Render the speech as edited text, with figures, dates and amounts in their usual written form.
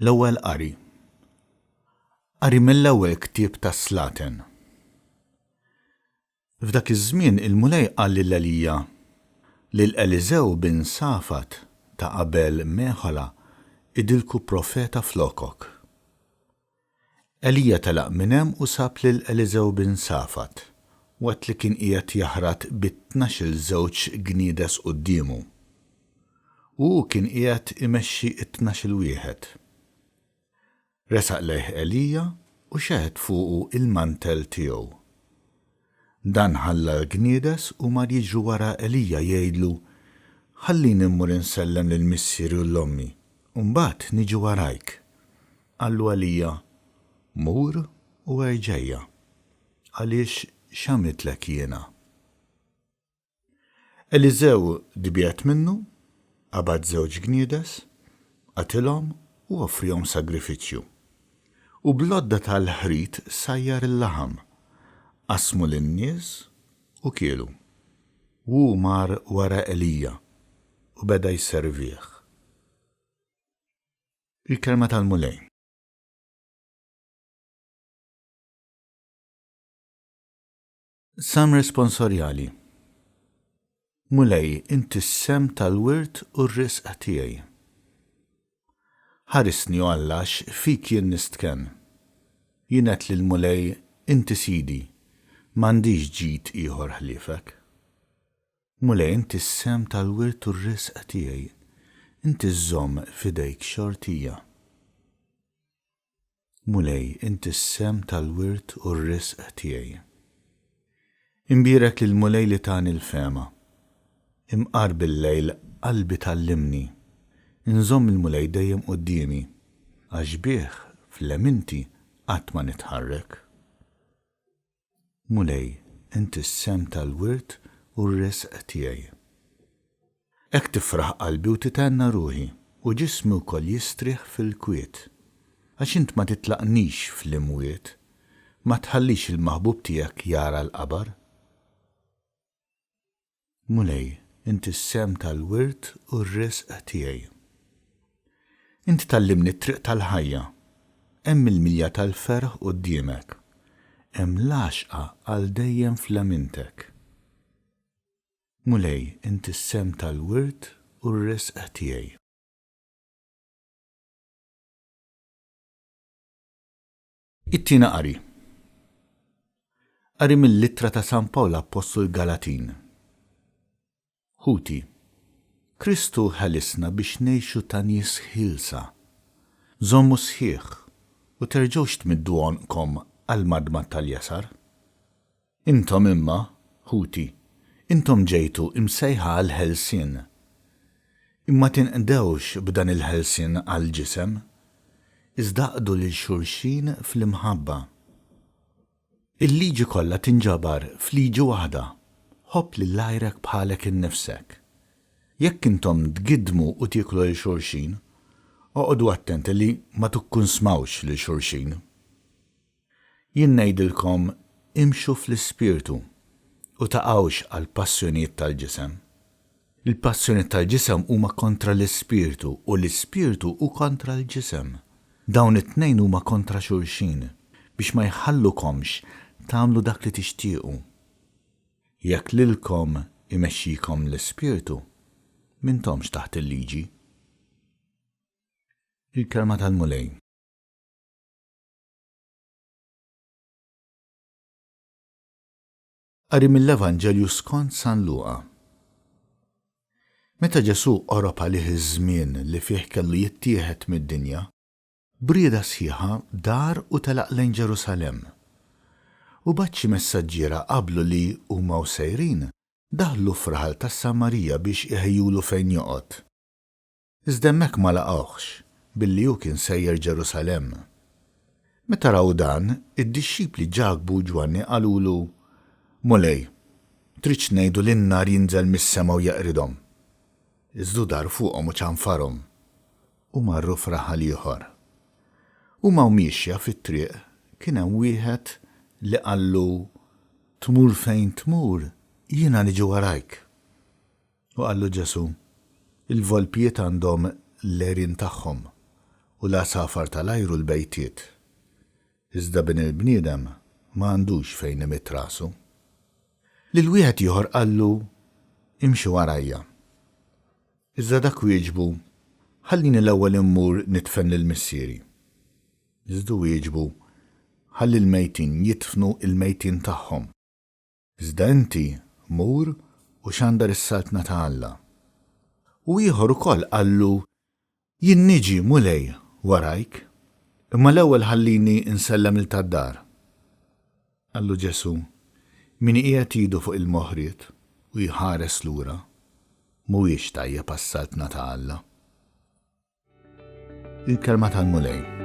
L-ewwel qari. Qari mill-ewwel ktieb tas-Slaten. F'dak iż-żmien il-mulej qal lil Elija lil Eliżew bin Safat ta' qabel Meħola idilku profeta flokok. Elija telaq minn hemm u sab lil Eliżew bin Safat waqt li kien qiegħed jaħrad bit-12 żewġ gniedes qudiemu. U kien qiegħed imexxi t-12 wieħed. Resaq lejh Elija u xeħed fuqu il-mantel tiegħu. Dan ħalla l-gniedes u mar jiġru wara Elija jgħidlu: ħallini mmur insellem lil missieri u l-ommi, u mbagħad niġi warajk. Qallu Elija: mur u erġejja, għaliex x'għamlitlek jiena. Eliżew dbiet minnu, qabad żewġ gniedes, qatilhom u offrihom sagrifiċċju. U bl-għodda tal-ħrit sajjar il-laħam, qasmu lin-nies u kielu. U mar wara Elija u beda jservih. Il-kelma tal-mulej. Sam responsorjali. Mulej, inti s-sem tal-wirt u r-risq tiegħi. Ħarisni u Allax fik jien nistken. Jien qed lill-mulej: inti sidi, m'għandix ġid ieħor ħliefek. Mulej, inti s-sem tal-wirt u r-risq tiegħi, inti żomm f'idejk xortija. Mulej, inti s-sem tal-wirt u r-risq tiegħi. Imbierek lill-mulej li tani l-fema. Imqar bil-lejl qalbi tallimni. Inżomm il-mulej dejjem qudiemi, għax bih fl-leminti qatt ma nitħarrek. Mulej, inti s-sem tal-wirt u r-risq tiegħi. Hekk tifraħ qalbi u titenna ruħi u ġismi wkoll jistrieħ fil-kwiet, għax int ma titlaqnix fl-imwiet, ma tħallix il-maħbub tiegħek jara l-qabar. Mulej, inti s-sem tal-wirt u r-risq tiegħi. Inti tallimni t-triq tal-ħajja, hemm il-milja tal-ferħ quddiemek, hemm l-għaxqa għal dejjem fl-lemintek. Mulej, inti s-sem tal-wirt u r-risq tiegħi. It-tieni qari. Qari mill-Littra ta' San Pawl Apostol Galatin. Ħuti. Kristu ħalisna biex ngħixu ta' nies ħielsa. Żommu sħiħ u terġgħux tmiddu għonqkom għall-madma tal-jasar. Intom imma, ħuti, intom ġejtu imsejħa għall-ħelsien. Imma tinqdewx b'dan il-ħelsien għall-ġisem, iżda qdu lil xulxin fl-imħabba. Il-liġi kollha tinġabar f'liġi waħda, ħobb lil għajrek bħalek innifsek. Jekk intom tgidmu u tieklu lil xulxin, oqgħodu attenti li ma tukkunsmawx lil xulxin. Jien ngħidilkom imxu fl-ispirtu u taqgħux għal passjonijiet tal-ġisem. Il-passjonijiet tal-ġisem huma kontra l-ispirtu u l-ispirtu hu kontra l-ġisem. Dawn it-tnejn huma kontra xulxin biex ma jħallukomx tagħmlu dak li tixtiequ. Jekk lilkom imexxikom l-ispirtu, m'intomx taħt il-liġi. Il-kelma tal-mulej. Qari mill-Evanġelju skont San Luqa. Meta Ġesu qorob għalih iż-żmien li fih kellu jittieħed mid-dinja, brieda sħiħa dar u telaq lejn Ġerusalemm. U baċċi messaġġiera qablu li huma sejrin daħlu f'raħal tas-Samarija biex iħejjulu fejn joqgħod. Iżda hemmhekk ma laqgħuhx billi hu kien sejjer Ġerusalemm. Meta raw dan, id-dixxipli ġagbu Ġwanni qalulu: mulej, tridx ngħidu li n-nar jinżel mis-sema u jaqridhom. Iżdu dar fuqhom u ċanfarhom u marru f'raħal ieħor. Huma mixja fit-triq kien hemm wieħed li qallu: tmur fejn tmur, jiena niġi warajk. U qallu Ġesu: il-volpijiet għandhom l-erin tagħhom u la safar tal-ajru l-bejtiet. Iżda bin il-bniedem ma għandux fejn imit rasu. Lil wieħed ieħor qallu imxi warajja. Iżda dak wieġbu ħallini l-ewwel immur nitfen lill-missieri. Iżda wieġbu ħalli l-mejtin jitfnu il-mejtin tagħhom. Iżda inti mur u xandar is-saltna ta' Alla. U ieħor ukoll qallu jien niġi mulej warajk, imma l-ewwel ħallini insellem lil tad-dar. Qallu Ġesu, min qiegħed idu fuq il-moħriet u jħares lura mhuwiex tajjeb għas-saltna ta' Alla. Il-kelma tal-mulej.